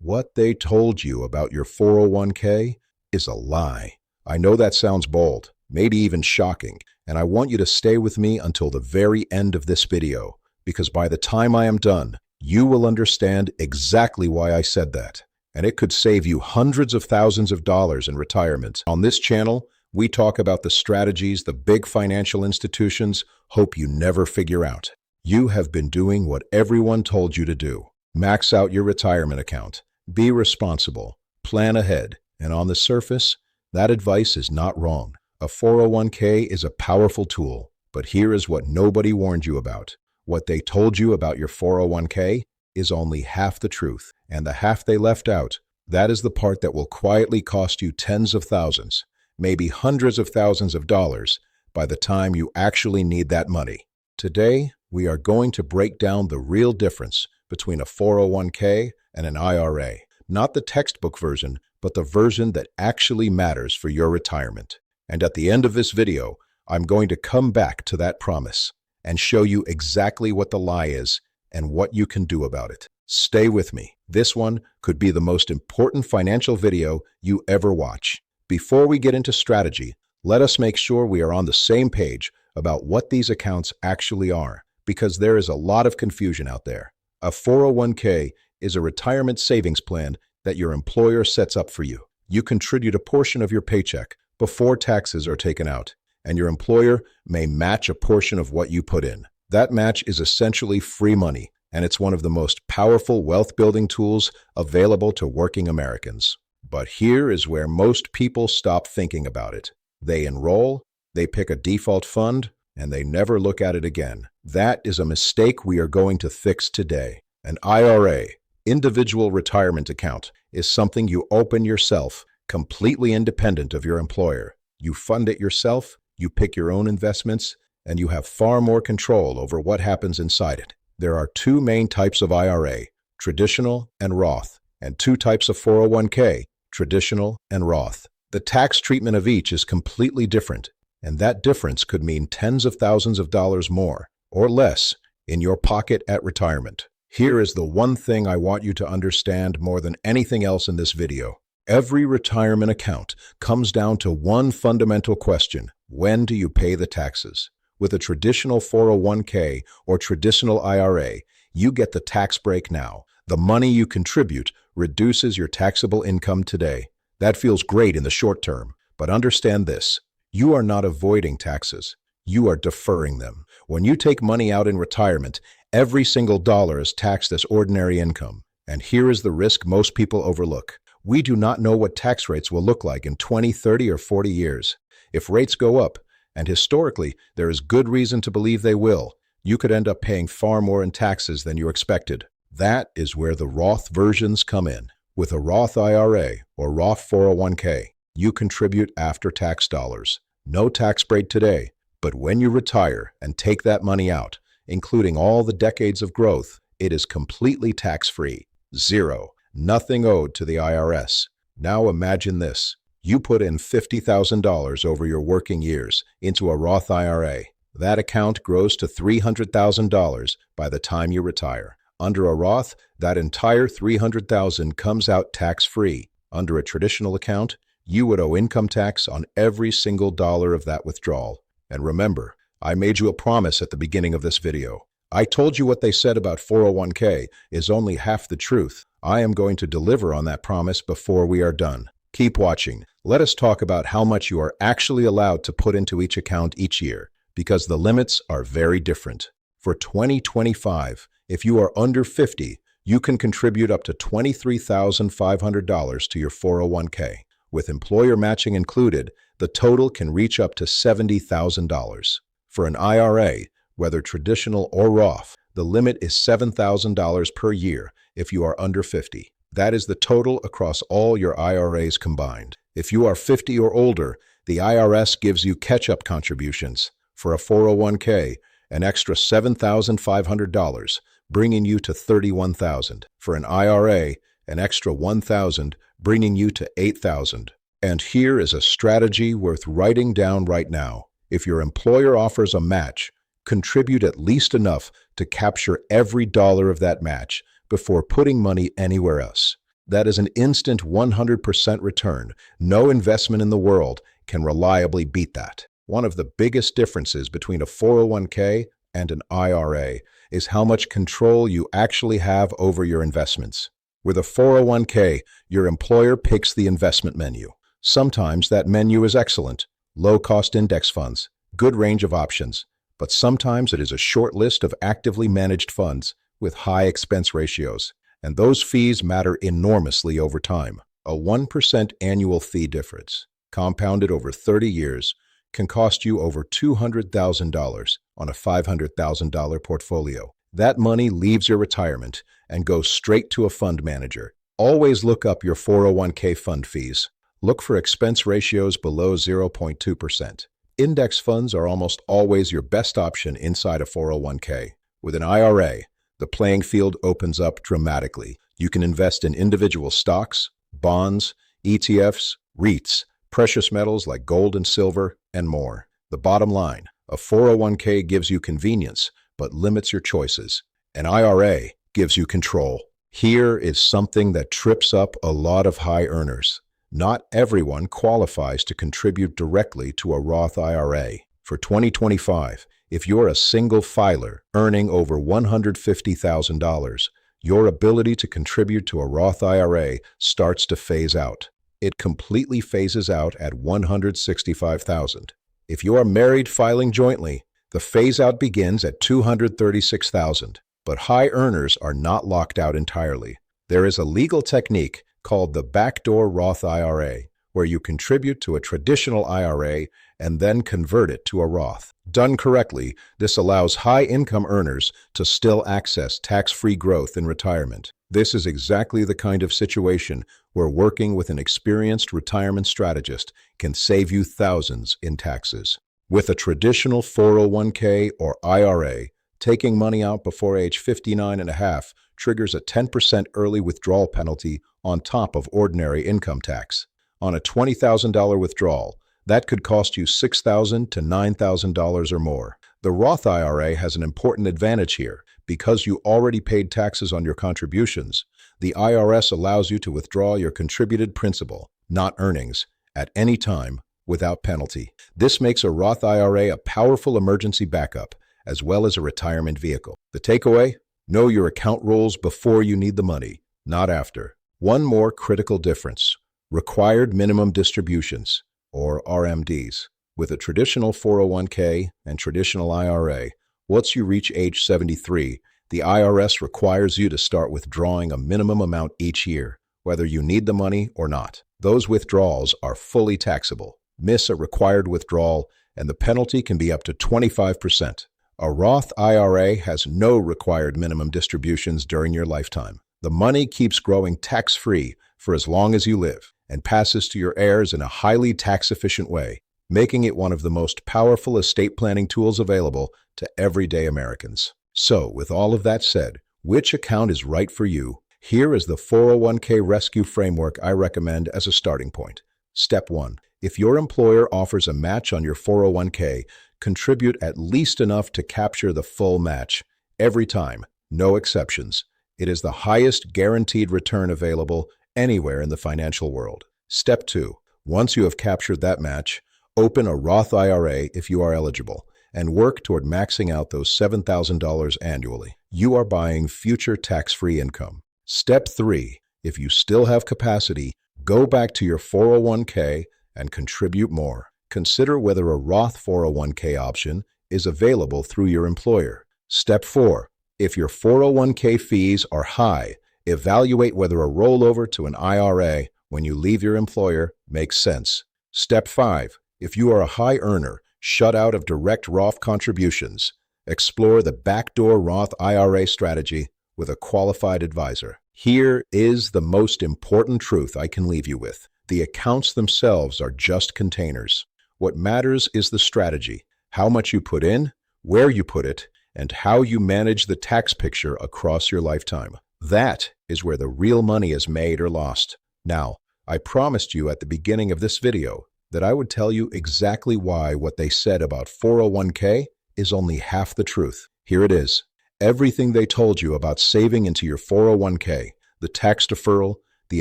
What they told you about your 401k is a lie. I know that sounds bold, maybe even shocking, and I want you to stay with me until the very end of this video, because by the time I am done, you will understand exactly why I said that, and it could save you hundreds of thousands of dollars in retirement. On this channel, we talk about the strategies the big financial institutions hope you never figure out. You have been doing what everyone told you to do. Max out your retirement account. Be responsible. Plan ahead. And on the surface, that advice is not wrong. A 401k is a powerful tool, but here is what nobody warned you about. What they told you about your 401k is only half the truth, and the half they left out, that is the part that will quietly cost you tens of thousands, maybe hundreds of thousands of dollars by the time you actually need that money. Today, we are going to break down the real difference between a 401k and an IRA. Not the textbook version, but the version that actually matters for your retirement. And at the end of this video, I'm going to come back to that promise and show you exactly what the lie is and what you can do about it. Stay with me. This one could be the most important financial video you ever watch. Before we get into strategy, let us make sure we are on the same page about what these accounts actually are, because there is a lot of confusion out there. A 401k is a retirement savings plan that your employer sets up for you. You contribute a portion of your paycheck before taxes are taken out, and your employer may match a portion of what you put in. That match is essentially free money, and it's one of the most powerful wealth-building tools available to working Americans. But here is where most people stop thinking about it. They enroll, they pick a default fund, and they never look at it again. That is a mistake we are going to fix today. An IRA, individual retirement account, is something you open yourself, completely independent of your employer. You fund it yourself, you pick your own investments, and you have far more control over what happens inside it. There are two main types of IRA, traditional and Roth, and two types of 401k, traditional and Roth. The tax treatment of each is completely different, and that difference could mean tens of thousands of dollars more or less in your pocket at retirement. Here is the one thing I want you to understand more than anything else in this video. Every retirement account comes down to one fundamental question: when do you pay the taxes? With a traditional 401k or traditional IRA, you get the tax break now. The money you contribute reduces your taxable income today. That feels great in the short term, but understand this: you are not avoiding taxes. You are deferring them. When you take money out in retirement, every single dollar is taxed as ordinary income. And here is the risk most people overlook. We do not know what tax rates will look like in 20, 30, or 40 years. If rates go up, and historically there is good reason to believe they will, you could end up paying far more in taxes than you expected. That is where the Roth versions come in. With a Roth IRA or Roth 401k, you contribute after-tax dollars. No tax break today, but when you retire and take that money out, including all the decades of growth, it is completely tax-free. Zero. Nothing owed to the IRS. Now imagine this. You put in $50,000 over your working years into a Roth IRA. That account grows to $300,000 by the time you retire. Under a Roth, that entire $300,000 comes out tax-free. Under a traditional account, you would owe income tax on every single dollar of that withdrawal. And remember, I made you a promise at the beginning of this video. I told you what they said about 401k is only half the truth. I am going to deliver on that promise before we are done. Keep watching. Let us talk about how much you are actually allowed to put into each account each year, because the limits are very different. For 2025, if you are under 50, you can contribute up to $23,500 to your 401k. With employer matching included, the total can reach up to $70,000. For an IRA, whether traditional or Roth, the limit is $7,000 per year if you are under 50. That is the total across all your IRAs combined. If you are 50 or older, the IRS gives you catch-up contributions. For a 401k, an extra $7,500, bringing you to $31,000. For an IRA, an extra $1,000, bringing you to $8,000. And here is a strategy worth writing down right now. If your employer offers a match, contribute at least enough to capture every dollar of that match before putting money anywhere else. That is an instant 100% return. No investment in the world can reliably beat that. One of the biggest differences between a 401k and an IRA is how much control you actually have over your investments. With a 401k, your employer picks the investment menu. Sometimes that menu is excellent, low-cost index funds, good range of options, but sometimes it is a short list of actively managed funds with high expense ratios, and those fees matter enormously over time. A 1% annual fee difference, compounded over 30 years, can cost you over $200,000 on a $500,000 portfolio. That money leaves your retirement and goes straight to a fund manager. Always look up your 401k fund fees. Look for expense ratios below 0.2%. Index funds are almost always your best option inside a 401k. With an IRA, the playing field opens up dramatically. You can invest in individual stocks, bonds, ETFs, REITs, precious metals like gold and silver, and more. The bottom line, a 401k gives you convenience, but limits your choices. An IRA gives you control. Here is something that trips up a lot of high earners. Not everyone qualifies to contribute directly to a Roth IRA. For 2025, if you're a single filer earning over $150,000, your ability to contribute to a Roth IRA starts to phase out. It completely phases out at $165,000. If you are married filing jointly, the phase-out begins at $236,000. But high earners are not locked out entirely. There is a legal technique called the backdoor Roth IRA, where you contribute to a traditional IRA and then convert it to a Roth. Done correctly, this allows high-income earners to still access tax-free growth in retirement. This is exactly the kind of situation where working with an experienced retirement strategist can save you thousands in taxes. With a traditional 401k or IRA, taking money out before age 59 and a half triggers a 10% early withdrawal penalty on top of ordinary income tax. On a $20,000 withdrawal, that could cost you $6,000 to $9,000 or more. The Roth IRA has an important advantage here. Because you already paid taxes on your contributions, the IRS allows you to withdraw your contributed principal, not earnings, at any time without penalty. This makes a Roth IRA a powerful emergency backup, as well as a retirement vehicle. The takeaway? Know your account rules before you need the money, not after. One more critical difference: required minimum distributions, or RMDs. With a traditional 401k and traditional IRA, once you reach age 73, the IRS requires you to start withdrawing a minimum amount each year, whether you need the money or not. Those withdrawals are fully taxable. Miss a required withdrawal, and the penalty can be up to 25%. A Roth IRA has no required minimum distributions during your lifetime. The money keeps growing tax-free for as long as you live and passes to your heirs in a highly tax-efficient way, making it one of the most powerful estate planning tools available to everyday Americans. So, with all of that said, which account is right for you? Here is the 401k rescue framework I recommend as a starting point. Step 1. If your employer offers a match on your 401k, contribute at least enough to capture the full match. Every time, no exceptions. It is the highest guaranteed return available anywhere in the financial world. Step 2. Once you have captured that match, open a Roth IRA if you are eligible, and work toward maxing out those $7,000 annually. You are buying future tax-free income. Step 3. If you still have capacity, go back to your 401k and contribute more. Consider whether a Roth 401k option is available through your employer. Step 4. If your 401k fees are high, evaluate whether a rollover to an IRA when you leave your employer makes sense. Step 5. If you are a high earner, shut out of direct Roth contributions, explore the backdoor Roth IRA strategy with a qualified advisor. Here is the most important truth I can leave you with. The accounts themselves are just containers. What matters is the strategy, how much you put in, where you put it, and how you manage the tax picture across your lifetime. That is where the real money is made or lost. Now, I promised you at the beginning of this video that I would tell you exactly why what they said about 401k is only half the truth. Here it is. Everything they told you about saving into your 401k, the tax deferral, the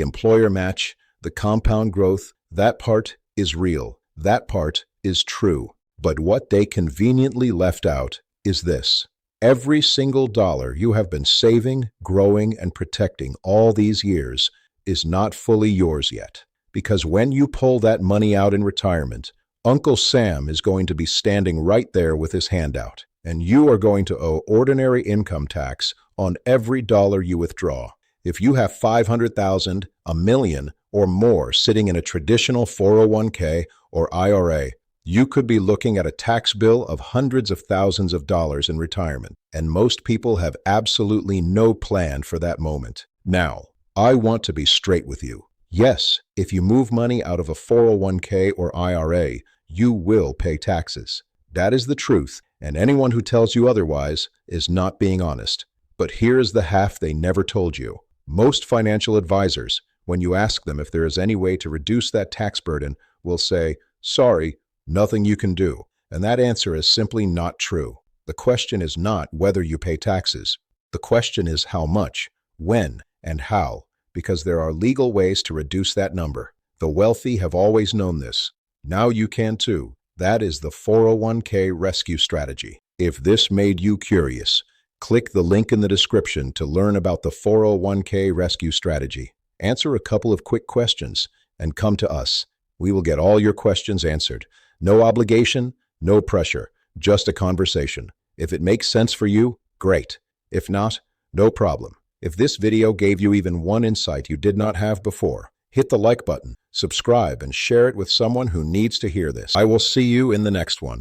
employer match, the compound growth, that part is real. That part is true. But what they conveniently left out is this. Every single dollar you have been saving, growing, and protecting all these years is not fully yours yet. Because when you pull that money out in retirement, Uncle Sam is going to be standing right there with his hand out, and you are going to owe ordinary income tax on every dollar you withdraw. If you have $500,000, $1 million, or more sitting in a traditional 401k or IRA, you could be looking at a tax bill of hundreds of thousands of dollars in retirement, and most people have absolutely no plan for that moment. Now, I want to be straight with you. Yes, if you move money out of a 401k or IRA, you will pay taxes. That is the truth, and anyone who tells you otherwise is not being honest. But here is the half they never told you. Most financial advisors, when you ask them if there is any way to reduce that tax burden, will say, "Sorry, nothing you can do." And that answer is simply not true. The question is not whether you pay taxes. The question is how much, when, and how, because there are legal ways to reduce that number. The wealthy have always known this. Now you can too. That is the 401k rescue strategy. If this made you curious, click the link in the description to learn about the 401k rescue strategy. Answer a couple of quick questions and come to us. We will get all your questions answered. No obligation, no pressure, just a conversation. If it makes sense for you, great. If not, no problem. If this video gave you even one insight you did not have before, hit the like button, subscribe, and share it with someone who needs to hear this. I will see you in the next one.